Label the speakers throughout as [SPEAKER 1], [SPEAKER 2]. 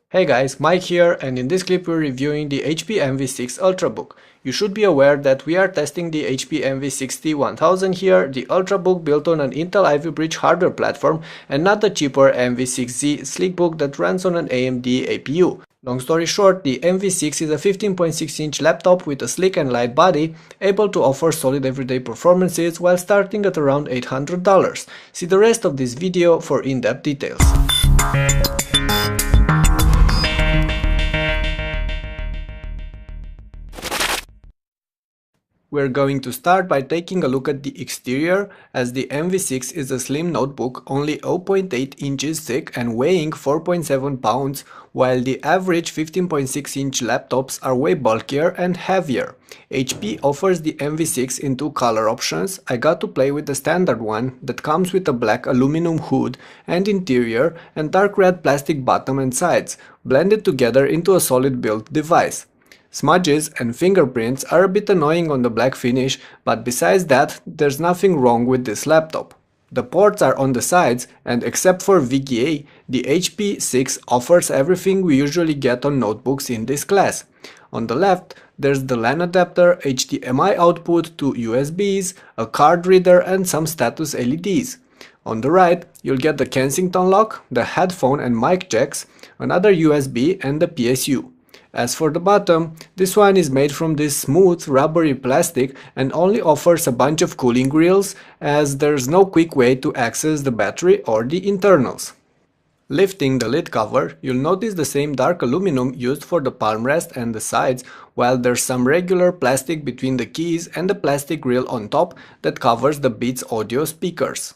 [SPEAKER 1] Hey guys, Mike here, and in this clip we're reviewing the HP MV6 Ultrabook. You should be aware that we are testing the HP MV60-1000 here, the Ultrabook built on an Intel Ivy Bridge hardware platform and not the cheaper MV6Z Sleekbook that runs on an AMD APU. Long story short, the MV6 is a 15.6-inch laptop with a sleek and light body, able to offer solid everyday performances while starting at around $800. See the rest of this video for in-depth details. We're going to start by taking a look at the exterior, as the MV6 is a slim notebook only 0.8 inches thick and weighing 4.7 pounds, while the average 15.6-inch laptops are way bulkier and heavier. HP offers the MV6 in two color options. I got to play with the standard one that comes with a black aluminum hood and interior and dark red plastic bottom and sides, blended together into a solid built device. Smudges and fingerprints are a bit annoying on the black finish, but besides that, there's nothing wrong with this laptop. The ports are on the sides, and except for VGA, the HP 6 offers everything we usually get on notebooks in this class. On the left, there's the LAN adapter, HDMI output, two USBs, a card reader and some status LEDs. On the right, you'll get the Kensington lock, the headphone and mic jacks, another USB and the PSU. As for the bottom, this one is made from this smooth, rubbery plastic and only offers a bunch of cooling grills, as there's no quick way to access the battery or the internals. Lifting the lid cover, you'll notice the same dark aluminum used for the palm rest and the sides, while there's some regular plastic between the keys and the plastic grill on top that covers the Beats audio speakers.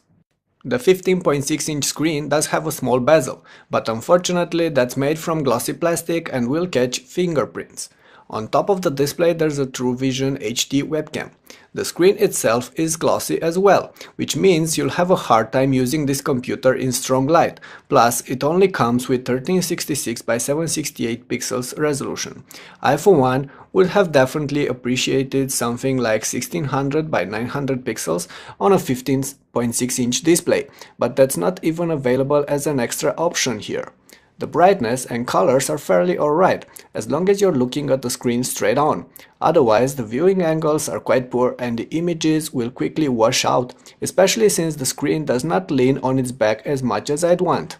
[SPEAKER 1] The 15.6-inch screen does have a small bezel, but unfortunately that's made from glossy plastic and will catch fingerprints. On top of the display there's a True Vision HD webcam. The screen itself is glossy as well, which means you'll have a hard time using this computer in strong light, plus it only comes with 1366 by 768 pixels resolution. I for one would have definitely appreciated something like 1600 by 900 pixels on a 15.6-inch display, but that's not even available as an extra option here. The brightness and colors are fairly alright, as long as you're looking at the screen straight on. Otherwise, the viewing angles are quite poor and the images will quickly wash out, especially since the screen does not lean on its back as much as I'd want.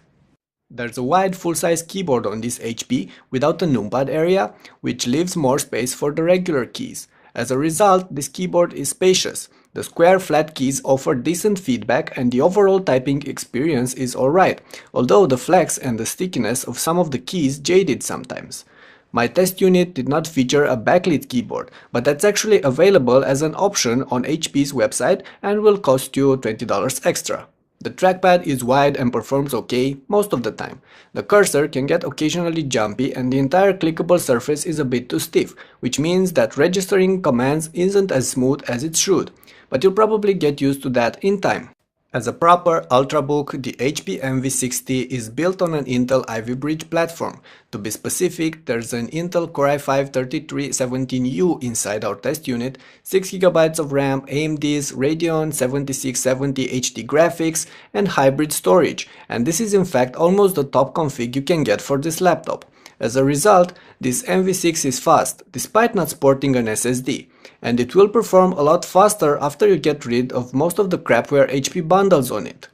[SPEAKER 1] There's a wide full-size keyboard on this HP without a numpad area, which leaves more space for the regular keys. As a result, this keyboard is spacious. The square flat keys offer decent feedback and the overall typing experience is alright, although the flex and the stickiness of some of the keys jaded sometimes. My test unit did not feature a backlit keyboard, but that's actually available as an option on HP's website and will cost you $20 extra. The trackpad is wide and performs okay most of the time. The cursor can get occasionally jumpy and the entire clickable surface is a bit too stiff, which means that registering commands isn't as smooth as it should, but you'll probably get used to that in time. As a proper Ultrabook, the HP MV60 is built on an Intel Ivy Bridge platform. To be specific, there's an Intel Core i5-3317U inside our test unit, 6GB of RAM, AMD's Radeon 7670 HD graphics, and hybrid storage, and this is in fact almost the top config you can get for this laptop. As a result, this MV6 is fast, despite not sporting an SSD, and it will perform a lot faster after you get rid of most of the crapware HP bundles on it.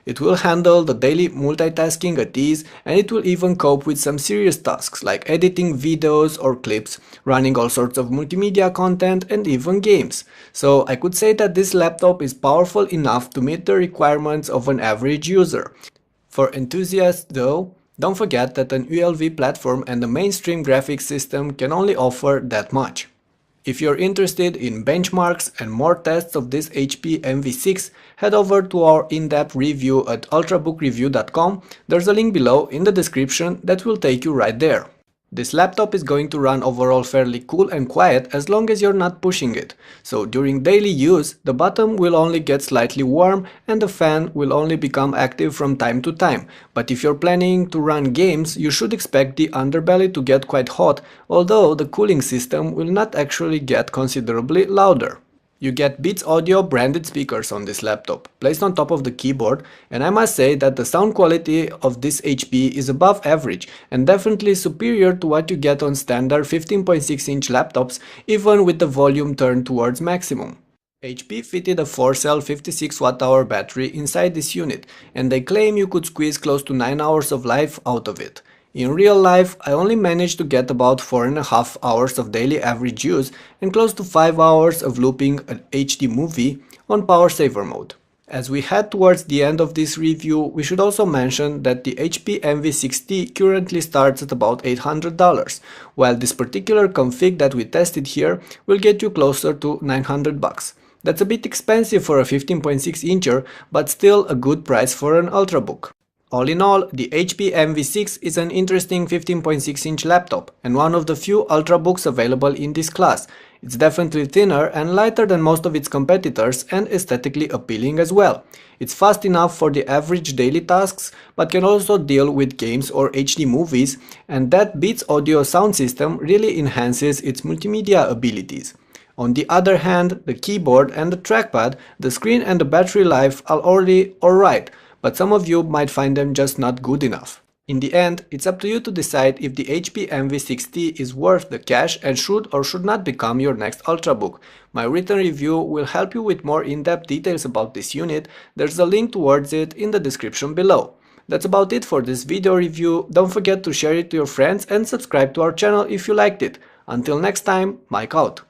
[SPEAKER 1] It will handle the daily multitasking at ease, and it will even cope with some serious tasks like editing videos or clips, running all sorts of multimedia content and even games. So I could say that this laptop is powerful enough to meet the requirements of an average user. For enthusiasts though, don't forget that an ULV platform and a mainstream graphics system can only offer that much. If you're interested in benchmarks and more tests of this HP MV6, head over to our in-depth review at ultrabookreview.com. There's a link below in the description that will take you right there. This laptop is going to run overall fairly cool and quiet as long as you're not pushing it. So during daily use, the bottom will only get slightly warm and the fan will only become active from time to time. But if you're planning to run games, you should expect the underbelly to get quite hot, although the cooling system will not actually get considerably louder. You get Beats Audio branded speakers on this laptop, placed on top of the keyboard, and I must say that the sound quality of this HP is above average and definitely superior to what you get on standard 15.6-inch laptops, even with the volume turned towards maximum. HP fitted a 4-cell 56 Wh battery inside this unit, and they claim you could squeeze close to 9 hours of life out of it. In real life, I only managed to get about 4.5 hours of daily average use and close to 5 hours of looping an HD movie on power saver mode. As we head towards the end of this review, we should also mention that the HP Envy-6T currently starts at about $800, while this particular config that we tested here will get you closer to $900. That's a bit expensive for a 15.6-incher, but still a good price for an Ultrabook. All in all, the HP Envy-6 is an interesting 15.6-inch laptop and one of the few Ultrabooks available in this class. It's definitely thinner and lighter than most of its competitors and aesthetically appealing as well. It's fast enough for the average daily tasks, but can also deal with games or HD movies, and that Beats Audio sound system really enhances its multimedia abilities. On the other hand, the keyboard and the trackpad, the screen and the battery life are already alright, but some of you might find them just not good enough. In the end, it's up to you to decide if the HP Envy-6T is worth the cash and should or should not become your next Ultrabook. My written review will help you with more in-depth details about this unit. There's a link towards it in the description below. That's about it for this video review. Don't forget to share it to your friends and subscribe to our channel if you liked it. Until next time, Mike out.